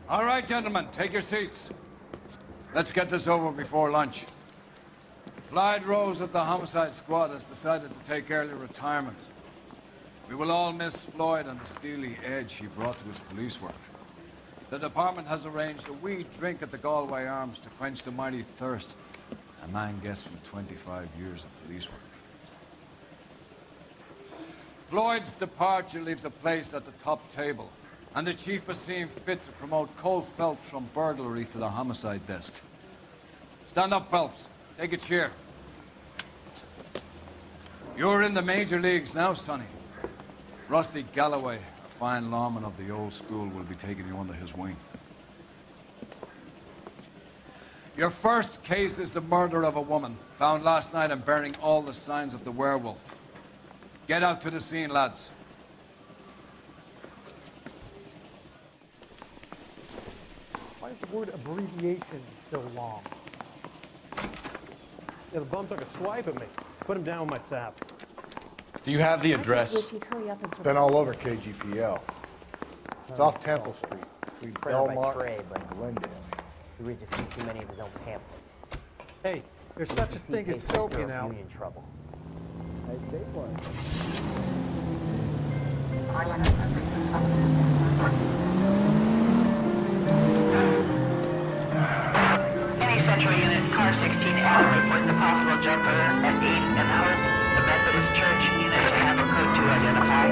All right, gentlemen, take your seats. Let's get this over before lunch. Floyd Rose of the Homicide Squad has decided to take early retirement. We will all miss Floyd and the steely edge he brought to his police work. The department has arranged a wee drink at the Galway Arms to quench the mighty thirst a man gets from 25 years of police work. Floyd's departure leaves a place at the top table, and the chief has seen fit to promote Cole Phelps from burglary to the homicide desk. Stand up, Phelps. Take a chair. You're in the major leagues now, Sonny. Rusty Galloway, a fine lawman of the old school, will be taking you under his wing. Your first case is the murder of a woman, found last night and bearing all the signs of the werewolf. Get out to the scene, lads. Why is the word abbreviation so long? Yeah, the bum took a swipe at me. Put him down with my sap. Do you have the address? It's been all over KGPL. It's off Temple Street, between Belmont. Trey, but in Glendale. He reads a few too many of his own pamphlets. Hey, there's such a thing as Sylvia now. In trouble. I say one. Any Central Unit, car 16 L reports a possible jumper at 8 an hour. The Methodist Church unit have a code to identify.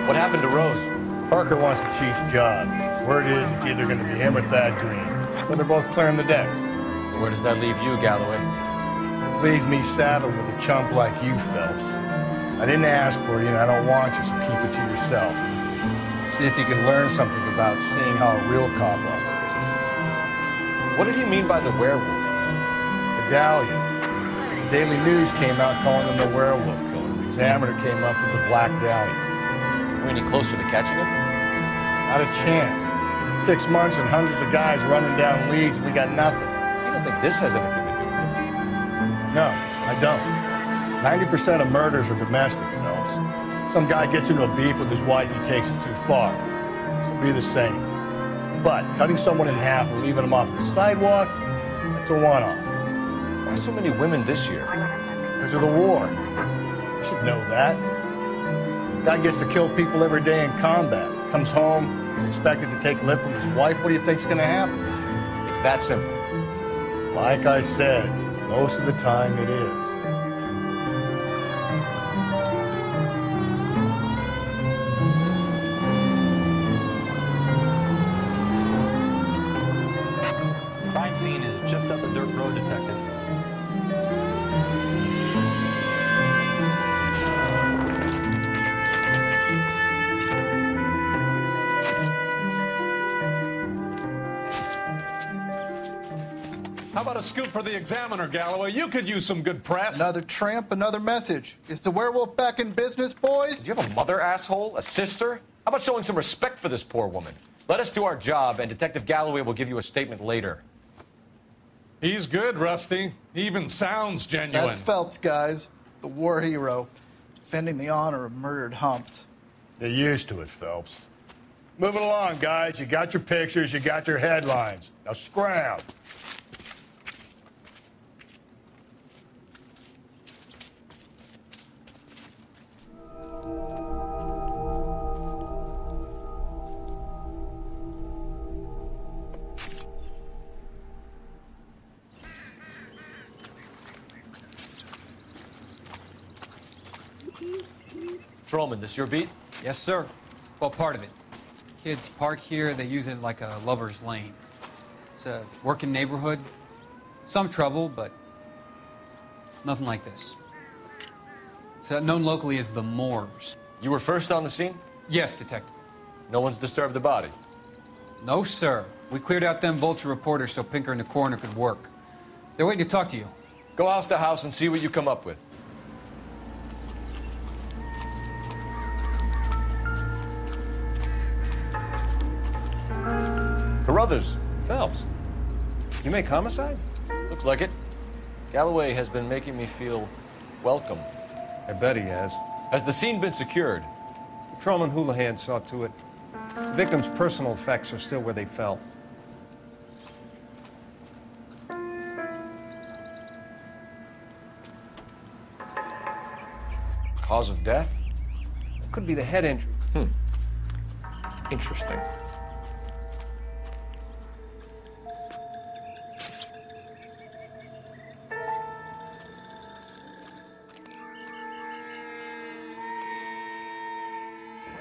What happened to Rose? Parker wants the chief's job. Word is it's either going to be him or Thad Green. So they're both clearing the decks. Where does that leave you, Galloway? Leaves me saddled with a chump like you, Phelps. I didn't ask for you, and I don't want you, so keep it to yourself. See if you can learn something about seeing how a real cop operates. What did he mean by the werewolf? Medallion. The Daily News came out calling him the werewolf killer. The Examiner came up with the Black Dahlia. Are we any closer to catching him? Not a chance. 6 months and hundreds of guys running down leads, and we got nothing. You don't think this has anything to do with it? No, I don't. 90% of murders are domestic, Phelps. Some guy gets into a beef with his wife, he takes it too far. So be the same. But cutting someone in half and leaving them off the sidewalk, that's a one-off. Why so many women this year? Because of the war. You should know that. Guy gets to kill people every day in combat. Comes home, he's expected to take lip from his wife. What do you think's gonna happen? It's that simple. Like I said, most of the time it is. Crime scene is just up the dirt road, Detective. How about a scoop for the Examiner, Galloway? You could use some good press. Another tramp, another message. Is the werewolf back in business, boys? Do you have a mother, asshole? A sister? How about showing some respect for this poor woman? Let us do our job, and Detective Galloway will give you a statement later. He's good, Rusty. He even sounds genuine. That's Phelps, guys. The war hero. Defending the honor of murdered humps. You're used to it, Phelps. Moving along, guys. You got your pictures, you got your headlines. Now scram. Patrolman, this your beat? Yes, sir. Well, part of it. Kids park here, they use it like a lover's lane. It's a working neighborhood. Some trouble, but nothing like this. It's known locally as the Moors. You were first on the scene? Yes, Detective. No one's disturbed the body? No, sir. We cleared out them vulture reporters so Pinker and the coroner could work. They're waiting to talk to you. Go house to house and see what you come up with. Carruthers. Phelps, you make homicide? Looks like it. Galloway has been making me feel welcome. I bet he has. Has the scene been secured? Patrolman Houlihan saw to it. The victim's personal effects are still where they fell. Cause of death? Could be the head injury. Interesting.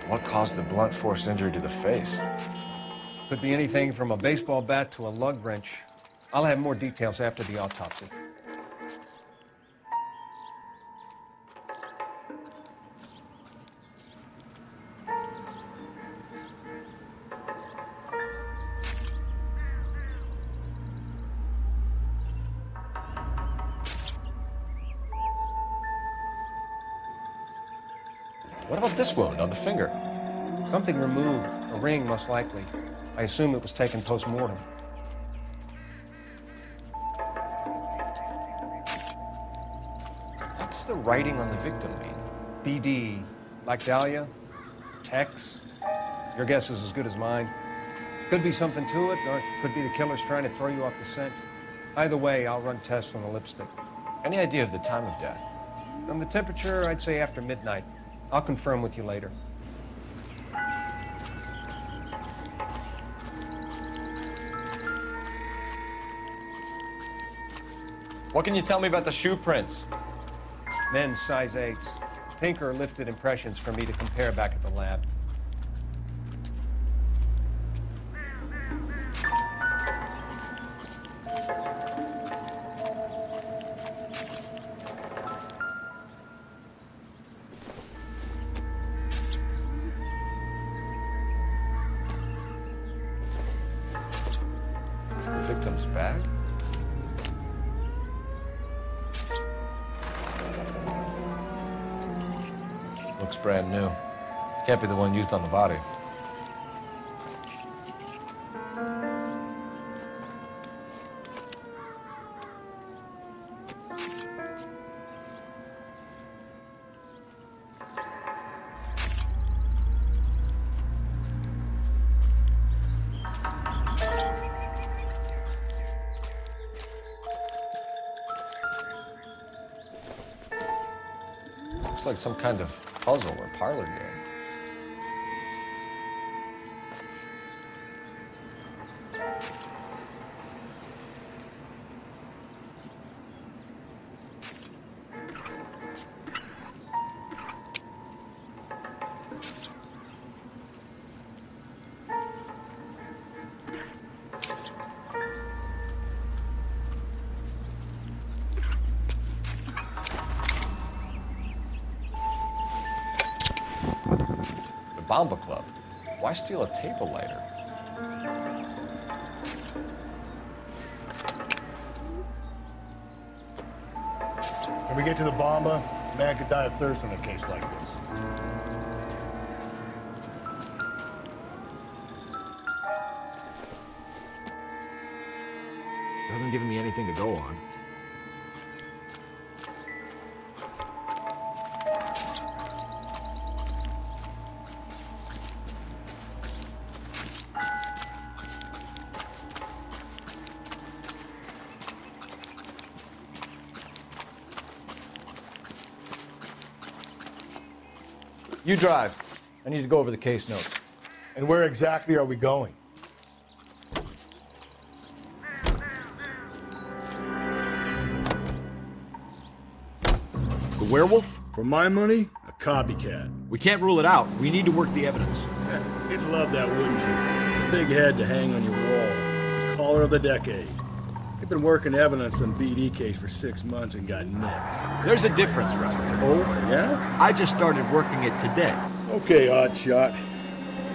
What caused the blunt force injury to the face? Could be anything from a baseball bat to a lug wrench. I'll have more details after the autopsy. What about this wound on the finger? Something removed, a ring most likely. I assume it was taken post-mortem. What does the writing on the victim mean? BD, like Dahlia, Tex. Your guess is as good as mine. Could be something to it, or it could be the killer's trying to throw you off the scent. Either way, I'll run tests on the lipstick. Any idea of the time of death? From the temperature, I'd say after midnight. I'll confirm with you later. What can you tell me about the shoe prints? Men's size 8s. Tinker lifted impressions for me to compare back at the lab. The victim's bag? Looks brand new. Can't be the one used on the body. Looks like some kind of puzzle or parlor game. Bomba Club. Why steal a table lighter? When we get to the Bomba, a man could die of thirst in a case like this. Doesn't give me anything to go on. You drive. I need to go over the case notes. And where exactly are we going? The werewolf? For my money, a copycat. We can't rule it out. We need to work the evidence. You'd love that, wouldn't you? A big head to hang on your wall. Caller of the decade. They've been working evidence on BD case for 6 months and got nicked. There's a difference, Rusty. Oh, yeah? I just started working it today. Okay, oddshot.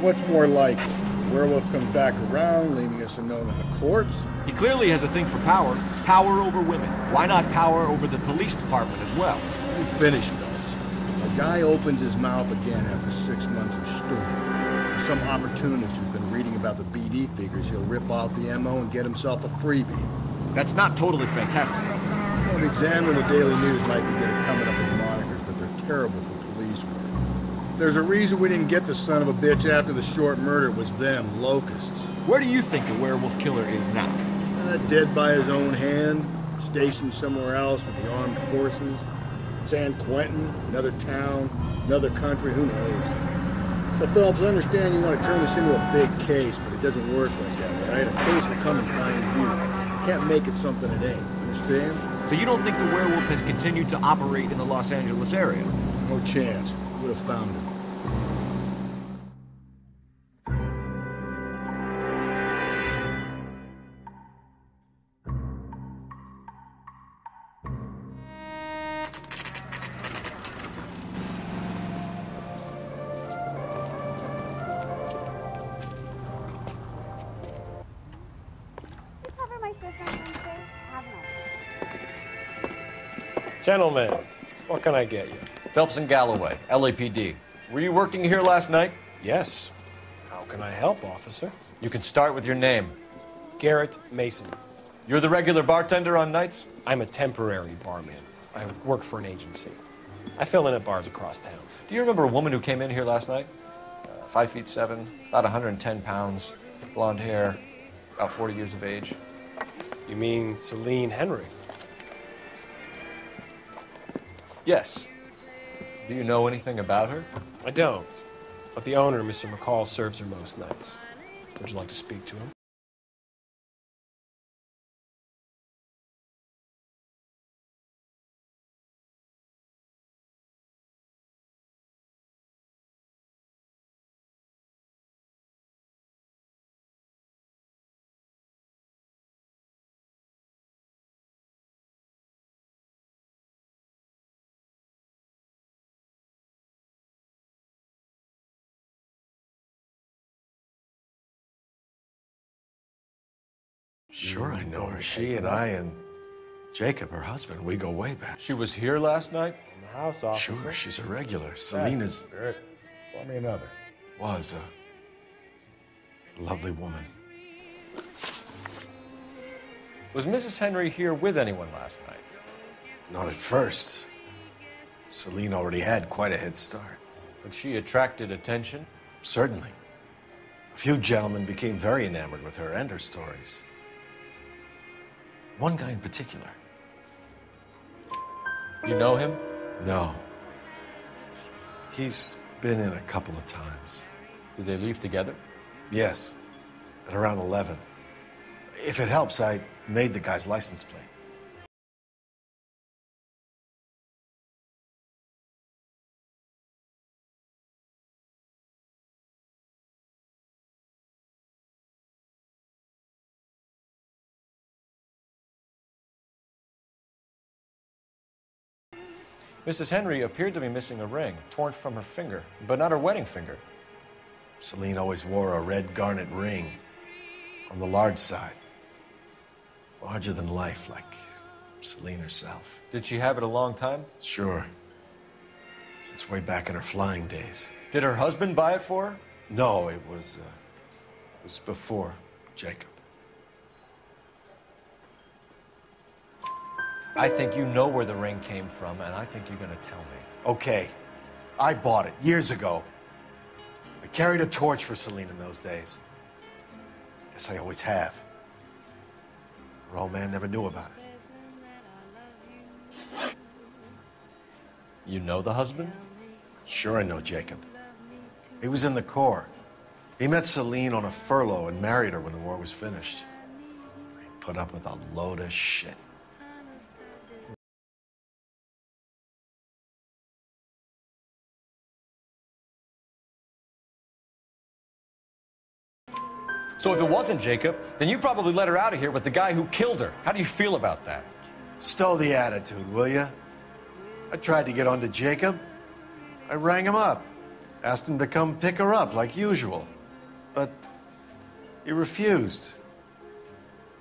What's more likely? The werewolf comes back around, leaving us a note on the corpse? He clearly has a thing for power. Power over women. Why not power over the police department as well? We finished, Phelps. A guy opens his mouth again after 6 months of stewing. Some opportunist who's been reading about the BD figures he'll rip off the MO and get himself a freebie. That's not totally fantastic. Well, the Examiner and the Daily News might be good at coming up with monikers, but they're terrible for police work. There's a reason we didn't get the son of a bitch after the short murder. It was them, locusts. Where do you think the werewolf killer is now? Dead by his own hand, stationed somewhere else with the armed forces. San Quentin, another town, another country, who knows? So, Phelps, I understand you want to turn this into a big case, but it doesn't work like that, right? A case will come and find you. You can't make it something it ain't. Understand? So you don't think the werewolf has continued to operate in the Los Angeles area? No chance. Would have found him. Gentlemen, what can I get you? Phelps and Galloway, LAPD. Were you working here last night? Yes. How can I help, officer? You can start with your name. Garrett Mason. You're the regular bartender on nights? I'm a temporary barman. I work for an agency. I fill in at bars across town. Do you remember a woman who came in here last night? 5'7", about 110 pounds, blonde hair, about 40 years of age. You mean Celine Henry? Yes. Do you know anything about her? I don't. But the owner, Mr. McCall, serves her most nights. Would you like to speak to him? Sure, I know her. She and I and Jacob, her husband, we go way back. She was here last night? In the house, officer. Sure, she's a regular. Celine is... Pour me another. Was a lovely woman. Was Mrs. Henry here with anyone last night? Not at first. Celine already had quite a head start. But she attracted attention? Certainly. A few gentlemen became very enamored with her and her stories. One guy in particular. You know him? No. He's been in a couple of times. Did they leave together? Yes, at around 11. If it helps, I made the guy's license plate. Mrs. Henry appeared to be missing a ring, torn from her finger, but not her wedding finger. Celine always wore a red garnet ring on the large side. Larger than life, like Celine herself. Did she have it a long time? Sure. Since way back in her flying days. Did her husband buy it for her? No, it was before Jacob. I think you know where the ring came from, and I think you're gonna tell me. Okay. I bought it years ago. I carried a torch for Celine in those days. Guess I always have. Her old man never knew about it. You know the husband? Sure I know Jacob. He was in the Corps. He met Celine on a furlough and married her when the war was finished. He put up with a load of shit. So if it wasn't Jacob, then you probably let her out of here with the guy who killed her. How do you feel about that? Stow the attitude, will ya? I tried to get onto Jacob. I rang him up, asked him to come pick her up like usual. But he refused.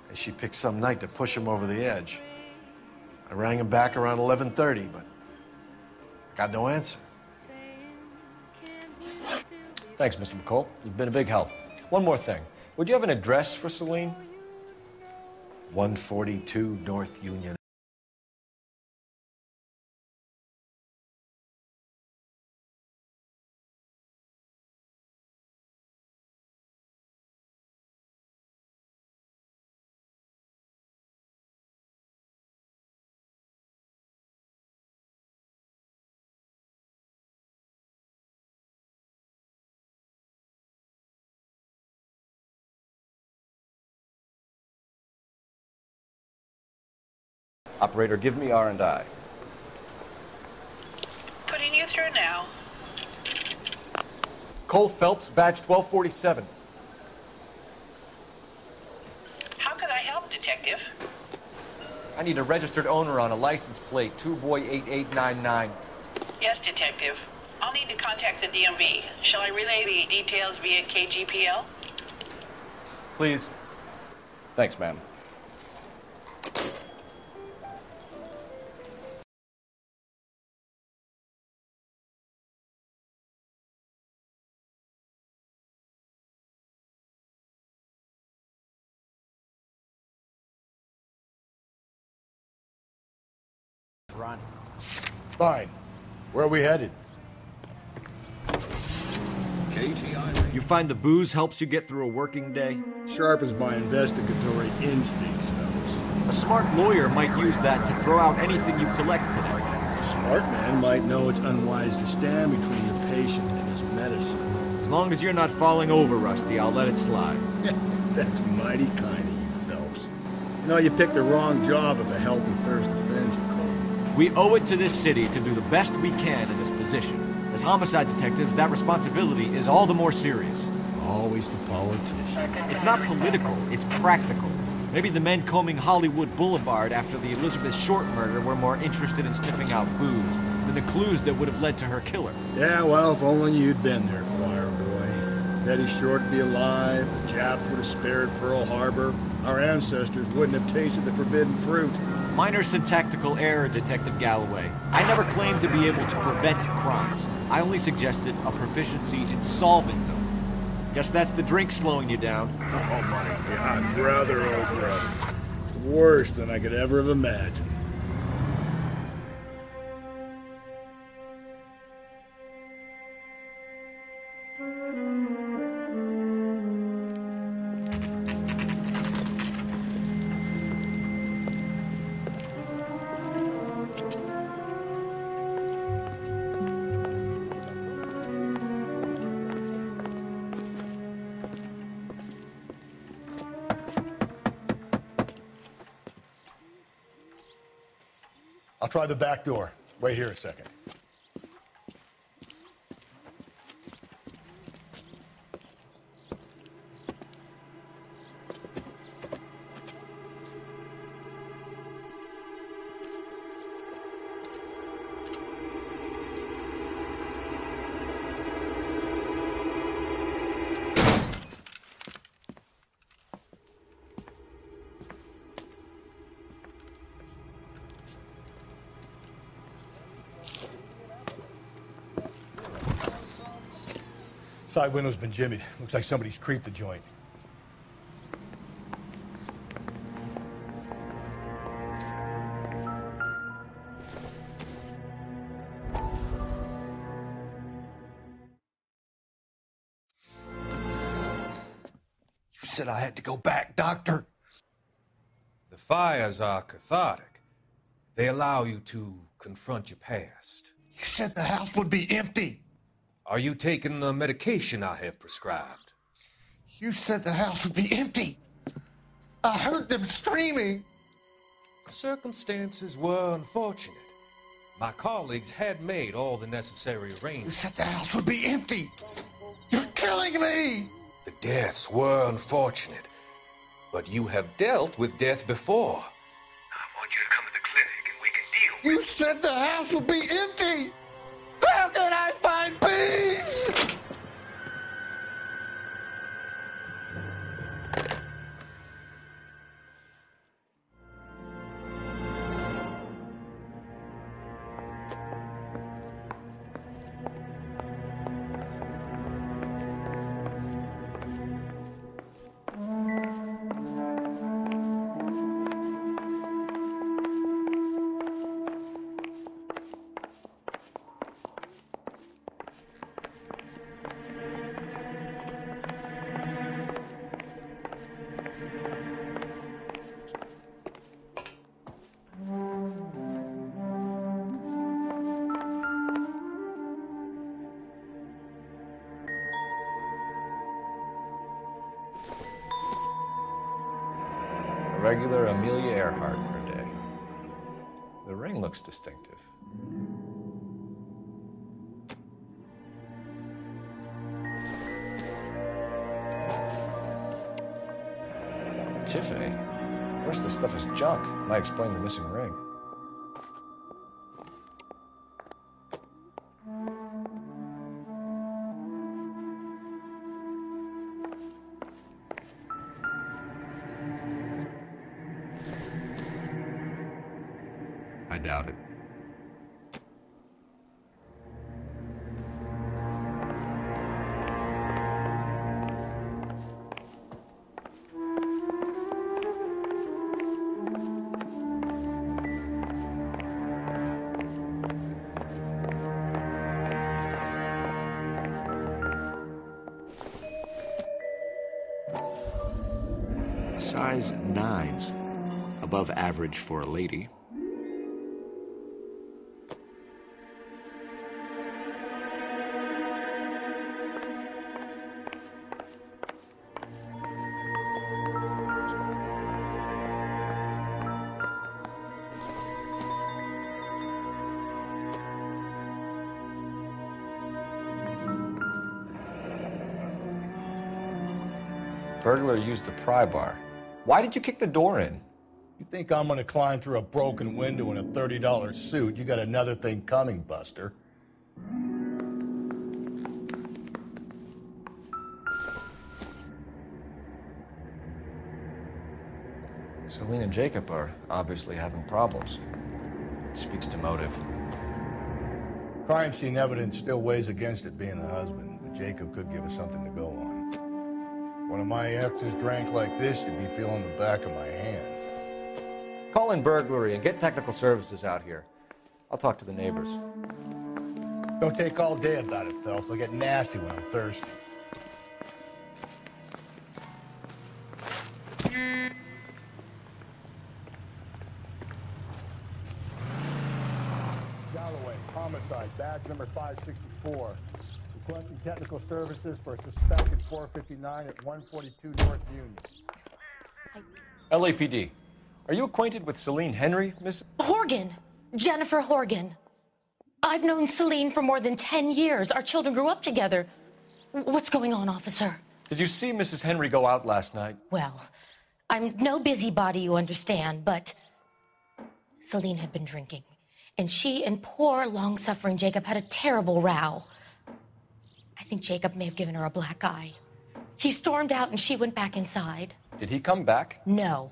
And she picked some night to push him over the edge. I rang him back around 11:30, but I got no answer. Thanks, Mr. McCall. You've been a big help. One more thing. Would you have an address for Celine? 142 North Union. Operator, give me R&I. Putting you through now. Cole Phelps, badge 1247. How could I help, Detective? I need a registered owner on a license plate, 2boy8899. Yes, Detective. I'll need to contact the DMV. Shall I relay the details via KGPL? Please. Thanks, ma'am. Run. Fine. Where are we headed? You find the booze helps you get through a working day? Sharpens my investigatory instincts, Phelps. A smart lawyer might use that to throw out anything you collect today. A smart man might know it's unwise to stand between the patient and his medicine. As long as you're not falling over, Rusty, I'll let it slide. That's mighty kind of you, Phelps. You know, you picked the wrong job if a healthy thirst offends you, Cole. We owe it to this city to do the best we can in this position. As homicide detectives, that responsibility is all the more serious. Always the politician. It's not political, it's practical. Maybe the men combing Hollywood Boulevard after the Elizabeth Short murder were more interested in sniffing out booze than the clues that would have led to her killer. Yeah, well, if only you'd been there, choir boy. Betty Short would be alive, the Japs would have spared Pearl Harbor, our ancestors wouldn't have tasted the forbidden fruit. Minor syntactical error, Detective Galloway. I never claimed to be able to prevent crimes. I only suggested a proficiency in solving them. Guess that's the drink slowing you down. Oh my God, brother, oh brother. It's worse than I could ever have imagined. I'll try the back door. Wait here a second. Side window's been jimmied. Looks like somebody's creeped the joint. You said I had to go back, Doctor. The fires are cathartic. They allow you to confront your past. You said the house would be empty. Are you taking the medication I have prescribed? You said the house would be empty. I heard them screaming. Circumstances were unfortunate. My colleagues had made all the necessary arrangements. You said the house would be empty. You're killing me. The deaths were unfortunate, but you have dealt with death before. I want you to come to the clinic and we can deal with it. You said the house would be empty. How can I find peace? Regular Amelia Earhart per day. The ring looks distinctive. Tiffany? The rest of the stuff is junk. Might explain the missing ring. I doubt it. Size 9s. Above average for a lady. Burglar used a pry bar. Why did you kick the door in? You think I'm gonna climb through a broken window in a $30 suit? You got another thing coming, Buster. Celine and Jacob are obviously having problems. It speaks to motive. Crime scene evidence still weighs against it being the husband, but Jacob could give us something to go on. One of my exes drank like this, you'd be feeling the back of my hand. Call in burglary and get technical services out here. I'll talk to the neighbors. Don't take all day about it, Phelps. I'll get nasty when I'm thirsty. Galloway, homicide, badge number 564. Requesting technical services for a suspected 459 at 142 North Union. LAPD. Are you acquainted with Celine Henry, Miss? Horgan. Jennifer Horgan. I've known Celine for more than 10 years. Our children grew up together. What's going on, officer? Did you see Mrs. Henry go out last night? Well, I'm no busybody, you understand, but Celine had been drinking. And she and poor, long-suffering Jacob had a terrible row. I think Jacob may have given her a black eye. He stormed out and she went back inside. Did he come back? No.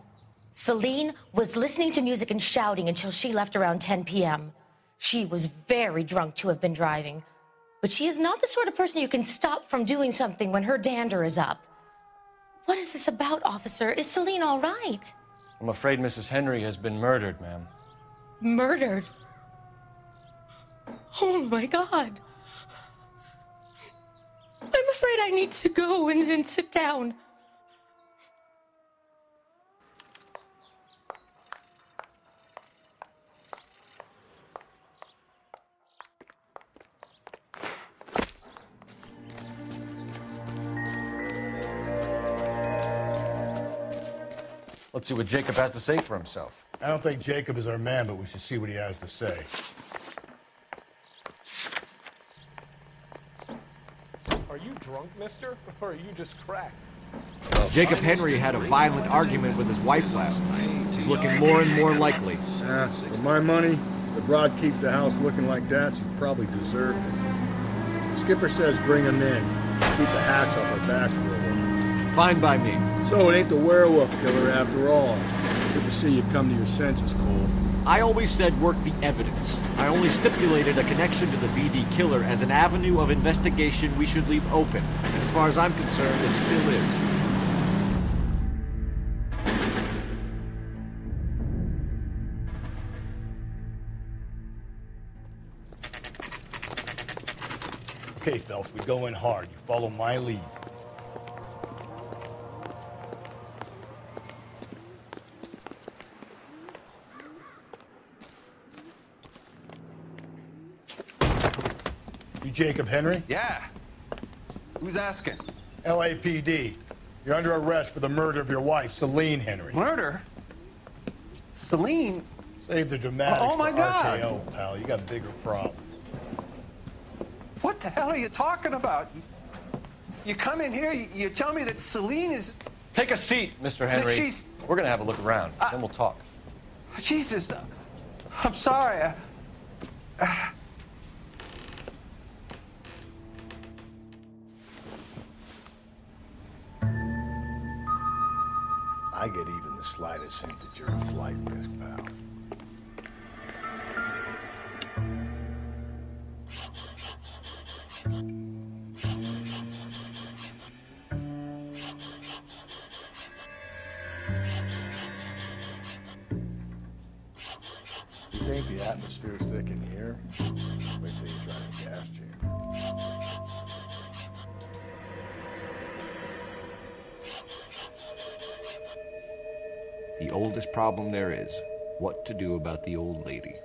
Celine was listening to music and shouting until she left around 10 p.m. She was very drunk to have been driving. But she is not the sort of person you can stop from doing something when her dander is up. What is this about, officer? Is Celine all right? I'm afraid Mrs. Henry has been murdered, ma'am. Murdered? Oh, my God. I'm afraid I need to go and sit down. Let's see what Jacob has to say for himself. I don't think Jacob is our man, but we should see what he has to say. Are you drunk, mister? Or are you just cracked? Jacob Henry had a violent argument with his wife last night. He's looking more and more likely. For my money, the broad keeps the house looking like that, so you probably deserve it. The skipper says bring him in. Keep the hacks off our backs for a while. Fine by me. So it ain't the werewolf killer after all. Good to see you've come to your senses, Cole. I always said work the evidence. I only stipulated a connection to the BD killer as an avenue of investigation we should leave open. And as far as I'm concerned, it still is. Okay, Phelps, we go in hard. You follow my lead. You Jacob Henry? Yeah. Who's asking? LAPD. You're under arrest for the murder of your wife, Celine Henry. Murder? Celine? Save the dramatics Oh, my for God. RKO, pal. You got bigger problems. What the hell are you talking about? You come in here, you tell me that Celine is... Take a seat, Mr. Henry. She's... We're gonna have a look around, then we'll talk. Jesus, I'm sorry. I get even the slightest hint that you're a flight risk, pal. You think the atmosphere's thick in here? Wait till you try the gas chamber. The oldest problem there is, what to do about the old lady.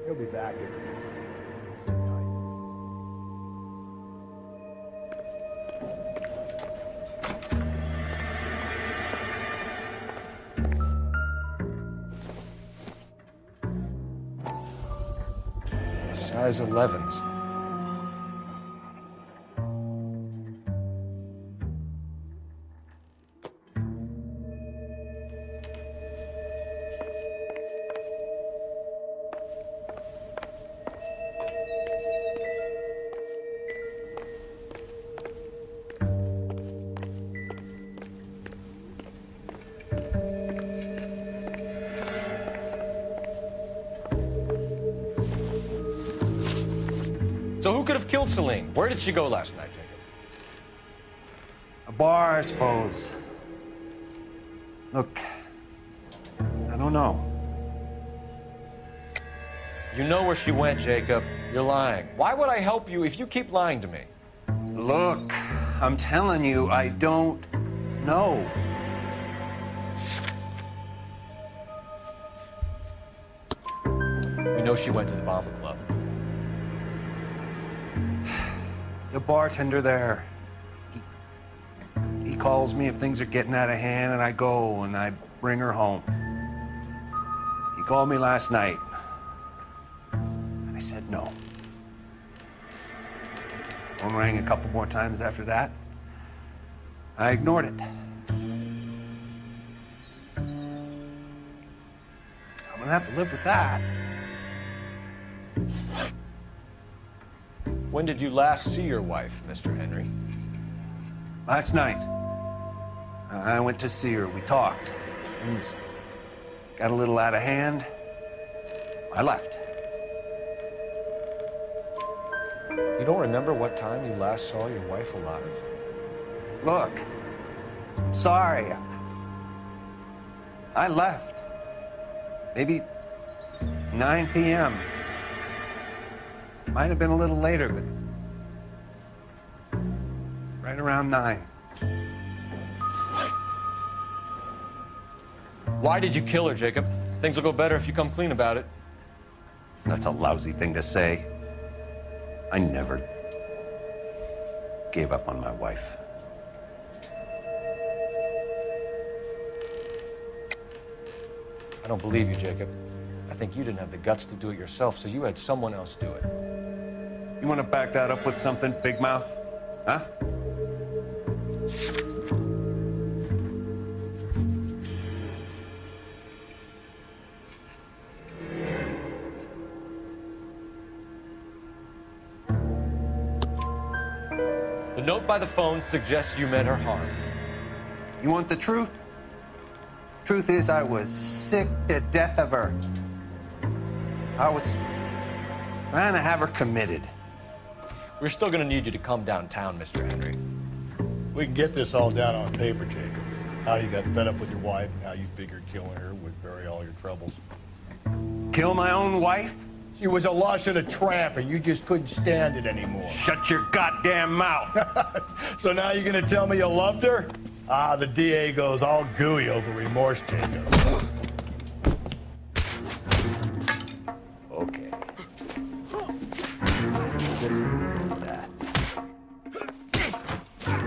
He'll be back in. Size 11s. So who could have killed Celine? Where did she go last night, Jacob? A bar, I suppose. Look, I don't know. You know where she went, Jacob. You're lying. Why would I help you if you keep lying to me? Look, I'm telling you, I don't know. You know she went to the Bomber Club. The bartender there, he calls me if things are getting out of hand, and I go and I bring her home. He called me last night. I said no. Phone rang a couple more times after that. I ignored it. I'm gonna have to live with that. When did you last see your wife, Mr. Henry? Last night. I went to see her. We talked. Things got a little out of hand. I left. You don't remember what time you last saw your wife alive? Look, I'm sorry. I left. Maybe 9 p.m. Might have been a little later, but right around 9. Why did you kill her, Jacob? Things will go better if you come clean about it. That's a lousy thing to say. I never gave up on my wife. I don't believe you, Jacob. I think you didn't have the guts to do it yourself, so you had someone else do it. You want to back that up with something, big mouth? Huh? The note by the phone suggests you meant her harm. You want the truth? Truth is, I was sick to death of her. I was trying to have her committed. We're still gonna need you to come downtown, Mr. Henry. We can get this all down on paper, Jacob. How you got fed up with your wife and how you figured killing her would bury all your troubles. Kill my own wife? She was a lush and a tramp, and you just couldn't stand it anymore. Shut your goddamn mouth. So now you're gonna tell me you loved her? Ah, the DA goes all gooey over remorse, Jacob. Okay.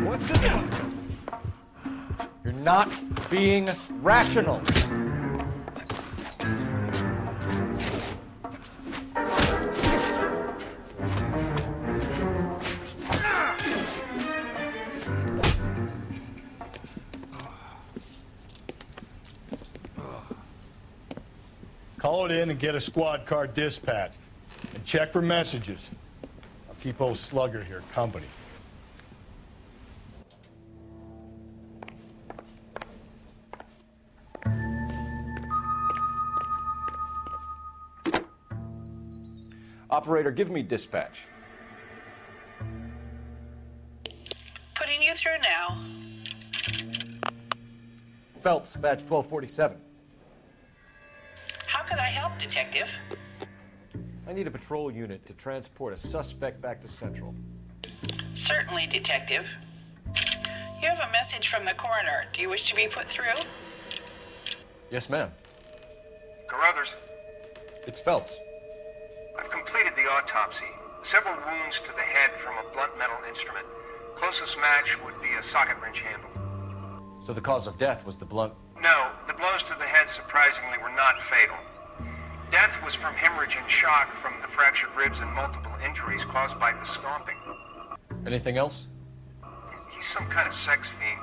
What the fuck? You're not being rational. Call it in and get a squad car dispatched. And check for messages. I'll keep old Slugger here company. Operator, give me dispatch. Putting you through now. Phelps, badge 1247. How can I help, Detective? I need a patrol unit to transport a suspect back to Central. Certainly, Detective. You have a message from the coroner. Do you wish to be put through? Yes, ma'am. Carruthers, It's Phelps. I've completed the autopsy. Several wounds to the head from a blunt metal instrument. Closest match would be a socket wrench handle. So the cause of death was the blunt... No, the blows to the head surprisingly were not fatal. Death was from hemorrhage and shock from the fractured ribs and multiple injuries caused by the stomping. Anything else? He's some kind of sex fiend.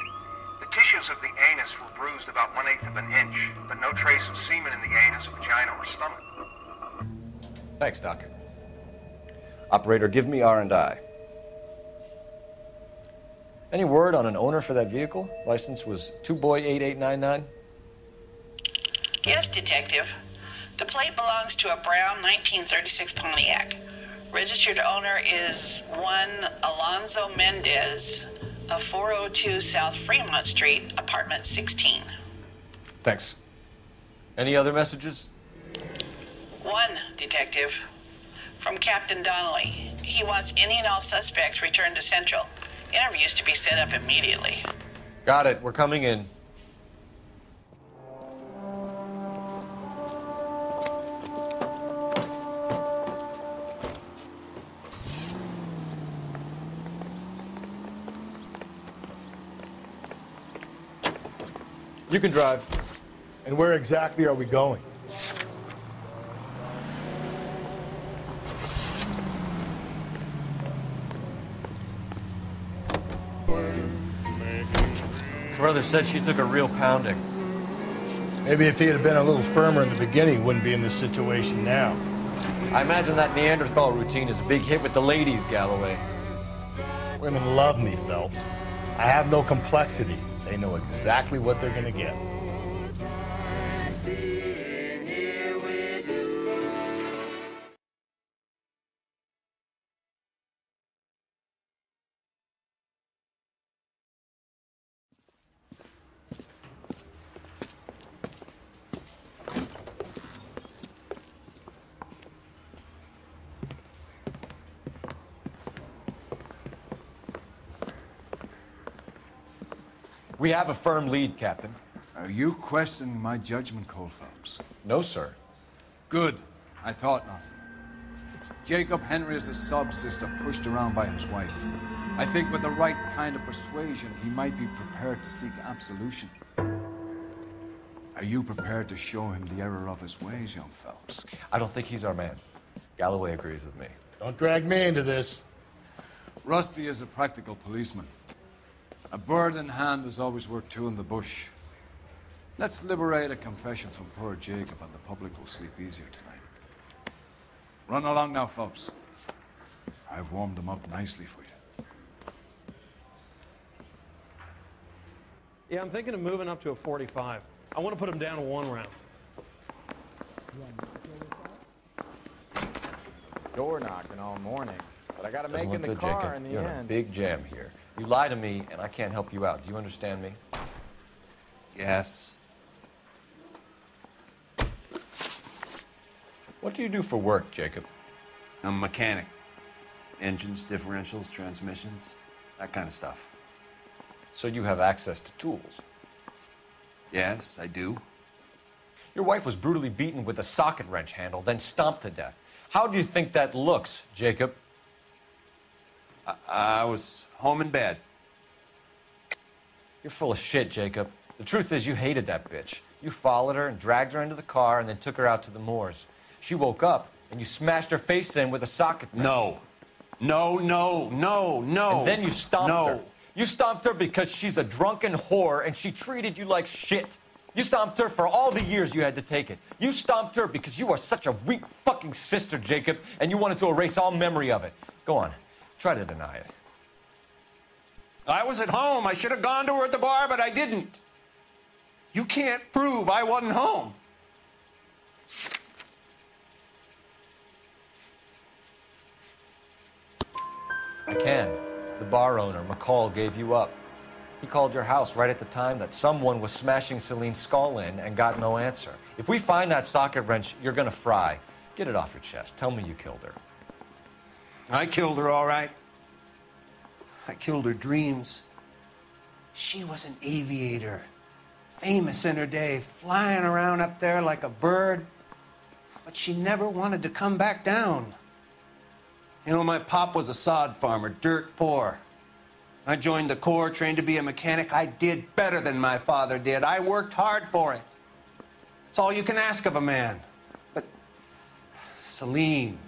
The tissues of the anus were bruised about 1/8 of an inch, but no trace of semen in the anus, vagina, or stomach. Thanks, Doc. Operator, give me R&I. Any word on an owner for that vehicle? License was 2boy8899. Yes, Detective. The plate belongs to a brown 1936 Pontiac. Registered owner is one Alonzo Mendez of 402 South Fremont Street, apartment 16. Thanks. Any other messages? One, Detective. From Captain Donnelly. He wants any and all suspects returned to Central. Interviews to be set up immediately. Got it. We're coming in. You can drive. And where exactly are we going? Carruthers said she took a real pounding. Maybe if he had been a little firmer in the beginning, he wouldn't be in this situation now. I imagine that Neanderthal routine is a big hit with the ladies, Galloway. Women love me, Phelps. I have no complexity. They know exactly what they're gonna get. We have a firm lead, Captain. Are you questioning my judgment, Cole Phelps? No, sir. Good. I thought not. Jacob Henry is a sub-sister pushed around by his wife. I think with the right kind of persuasion, he might be prepared to seek absolution. Are you prepared to show him the error of his ways, young Phelps? I don't think he's our man. Galloway agrees with me. Don't drag me into this. Rusty is a practical policeman. A bird in hand is always worth two in the bush. Let's liberate a confession from poor Jacob, and the public will sleep easier tonight. Run along now, Phelps. I've warmed them up nicely for you. Yeah, I'm thinking of moving up to a 45. I want to put him down to 1 round. Door knocking all morning, but I got to Doesn't make it in look the good, car Jacob. in the You're in a end. big jam here. You lie to me, and I can't help you out. Do you understand me? Yes. What do you do for work, Jacob? I'm a mechanic. Engines, differentials, transmissions, that kind of stuff. So you have access to tools? Yes, I do. Your wife was brutally beaten with a socket wrench handle, then stomped to death. How do you think that looks, Jacob? I was home in bed. You're full of shit, Jacob. The truth is you hated that bitch. You followed her and dragged her into the car and then took her out to the moors. She woke up and you smashed her face in with a socket wrench. No. No. And then you stomped her. You stomped her because she's a drunken whore and she treated you like shit. You stomped her for all the years you had to take it. You stomped her because you are such a weak fucking sister, Jacob, and you wanted to erase all memory of it. Go on. Try to deny it. I was at home. I should have gone to her at the bar, but I didn't. You can't prove I wasn't home. I can. The bar owner, McCall, gave you up. He called your house right at the time that someone was smashing Celine's skull in and got no answer. If we find that socket wrench, you're gonna fry. Get it off your chest. Tell me you killed her. I killed her, all right. I killed her dreams. She was an aviator, famous in her day, flying around up there like a bird, but she never wanted to come back down. You know, my pop was a sod farmer, dirt poor. I joined the Corps, trained to be a mechanic. I did better than my father did. I worked hard for it. It's all you can ask of a man. But Celine,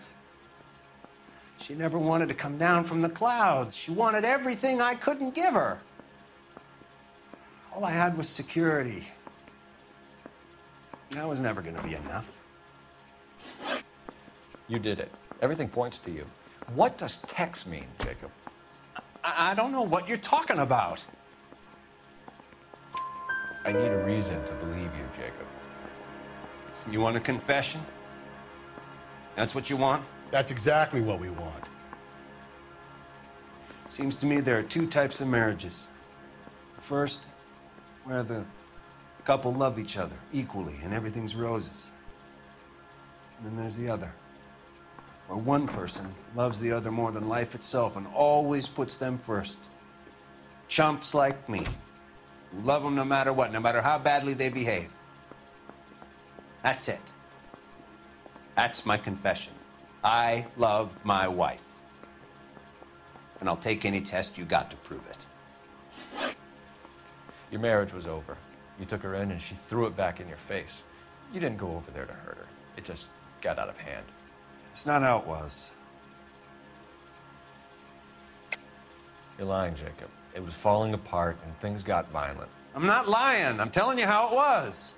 she never wanted to come down from the clouds. She wanted everything I couldn't give her. All I had was security. That was never going to be enough. You did it. Everything points to you. What does Tex mean, Jacob? I don't know what you're talking about. I need a reason to believe you, Jacob. You want a confession? That's what you want? That's exactly what we want. Seems to me there are two types of marriages. First, where the couple love each other equally and everything's roses. And then there's the other, where one person loves the other more than life itself and always puts them first. Chumps like me, who love them no matter what, no matter how badly they behave. That's it. That's my confession. I love my wife. And I'll take any test you got to prove it. Your marriage was over. You took her in and she threw it back in your face. You didn't go over there to hurt her. It just got out of hand. It's not how it was. You're lying, Jacob. It was falling apart and things got violent. I'm not lying. I'm telling you how it was.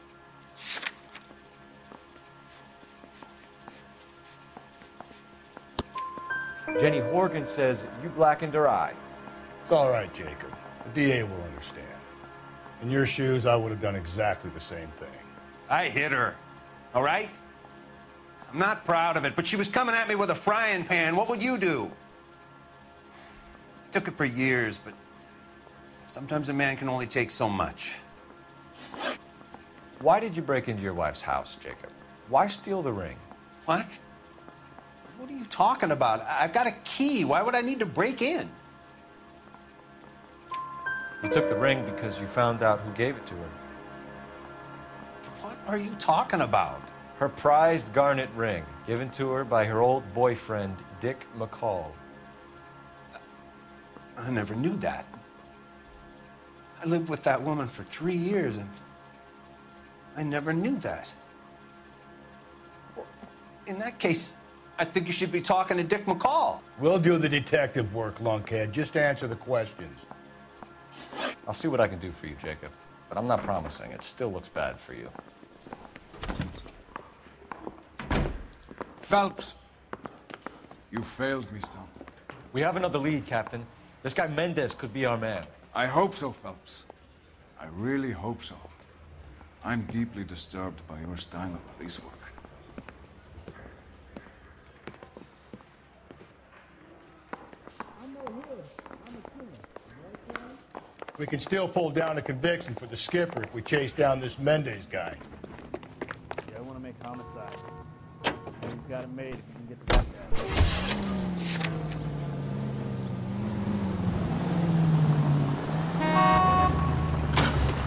Jenny Horgan says you blackened her eye. It's all right, Jacob. The DA will understand. In your shoes, I would have done exactly the same thing. I hit her, all right? I'm not proud of it, but she was coming at me with a frying pan. What would you do? Took it for years, but sometimes a man can only take so much. Why did you break into your wife's house, Jacob? Why steal the ring? What? What are you talking about? I've got a key. Why would I need to break in? You took the ring because you found out who gave it to her. What are you talking about? Her prized garnet ring, given to her by her old boyfriend, Dick McCall. I never knew that. I lived with that woman for 3 years, and I never knew that. In that case, I think you should be talking to Dick McCall. We'll do the detective work, lunkhead. Just answer the questions. I'll see what I can do for you, Jacob. But I'm not promising. It still looks bad for you. Phelps, you failed me, son. We have another lead, Captain. This guy Mendez could be our man. I hope so, Phelps. I really hope so. I'm deeply disturbed by your style of police work. We can still pull down a conviction for the skipper if we chase down this Mendez guy. Yeah, I want to make homicide. You've got it made if you can get the buck out.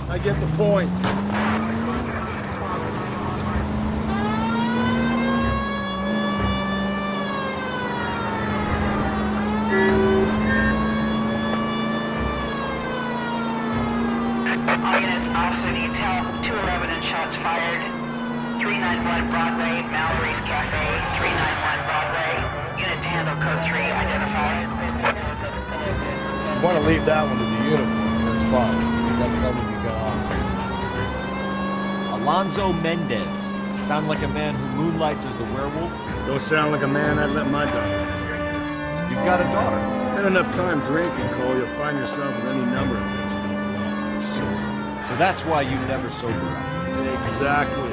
I get the point. All units, officer detail, 211 and shots fired. 391 Broadway, Mallory's Cafe, 391 Broadway. Unit to handle code 3, identified. You want to leave that one to the uniform, that's fine. You got to tell me you got off. Alonzo Mendez. Sound like a man who moonlights as the werewolf? Don't sound like a man I'd let my daughter. You've got a daughter. Had enough time drinking, Cole. You'll find yourself with any number of things. So that's why you never sober up. Exactly.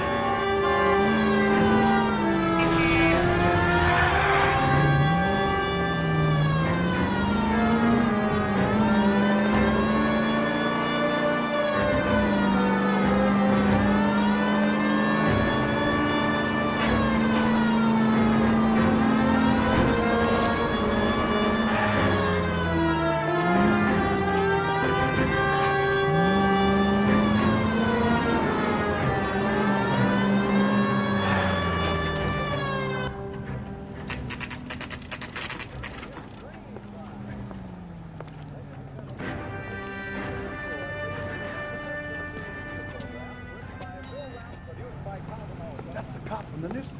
That's the cop from the newspaper.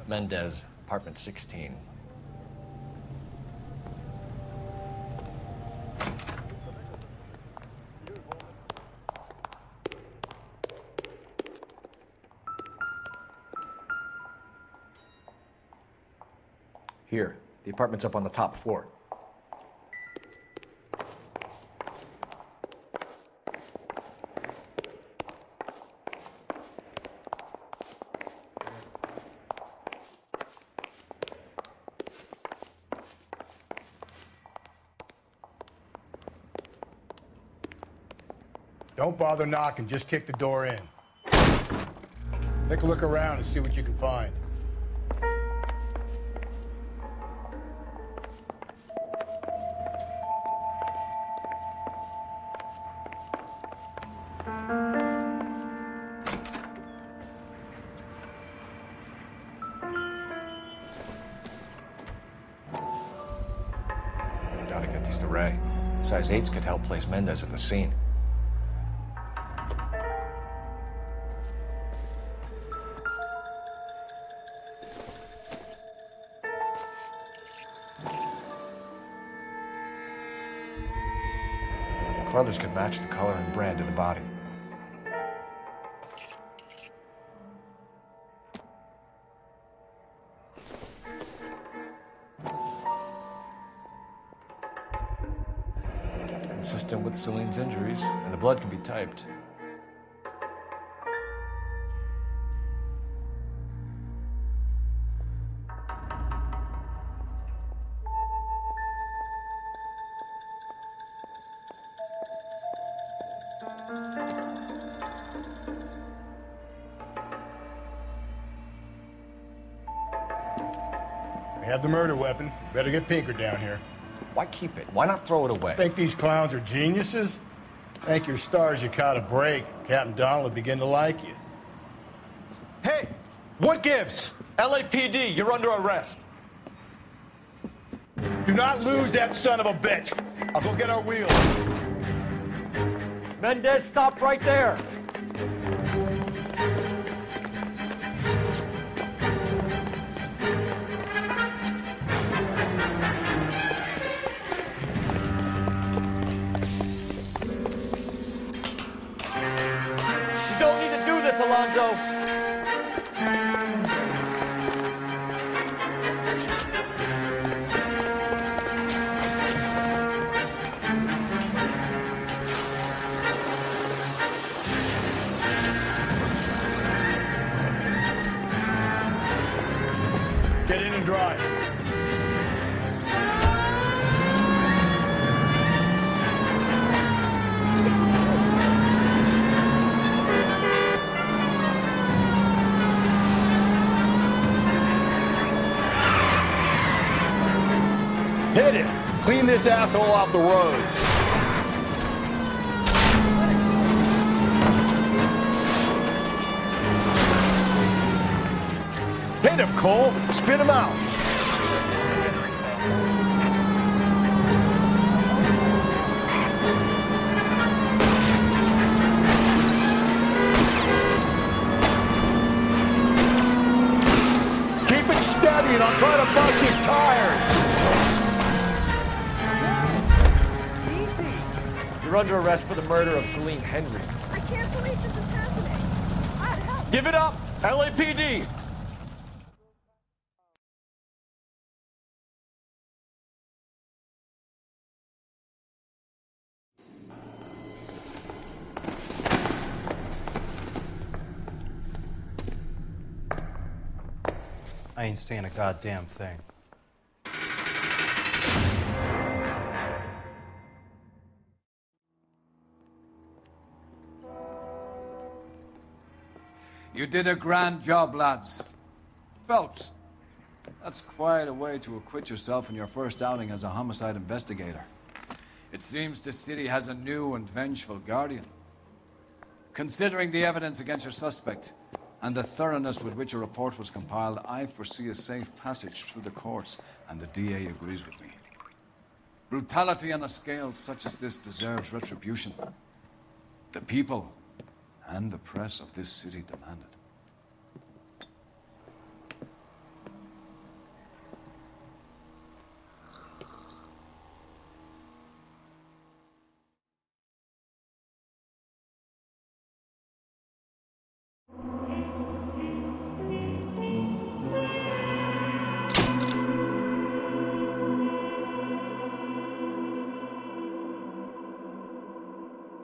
Mendez, apartment 16. Here, the apartment's up on the top floor. Don't bother knocking, just kick the door in. Take a look around and see what you can find. Gotta get these to Ray. Size 8s could help place Mendez at the scene. Brothers could match the color and brand of the body. Consistent with Celine's injuries, and the blood can be typed. We have the murder weapon. Better get Pinker down here. Why keep it? Why not throw it away? Think these clowns are geniuses? Thank your stars you caught a break. Captain Donald will begin to like you. Hey! What gives? LAPD, you're under arrest. Do not lose that son of a bitch. I'll go get our wheels. Mendez, stop right there. You don't need to do this, Alonzo. Get in and drive. Hit it! Clean this asshole off the road. Hit him, Cole! Spit him out! studying. I'm trying to bust his tires. You're under arrest for the murder of Celine Henry. I can't believe this is happening. Help. Give it up, LAPD! I ain't saying a goddamn thing. You did a grand job, lads. Phelps, that's quite a way to acquit yourself in your first outing as a homicide investigator. It seems the city has a new and vengeful guardian. Considering the evidence against your suspect, and the thoroughness with which a report was compiled, I foresee a safe passage through the courts, and the DA agrees with me. Brutality on a scale such as this deserves retribution. The people and the press of this city demand it.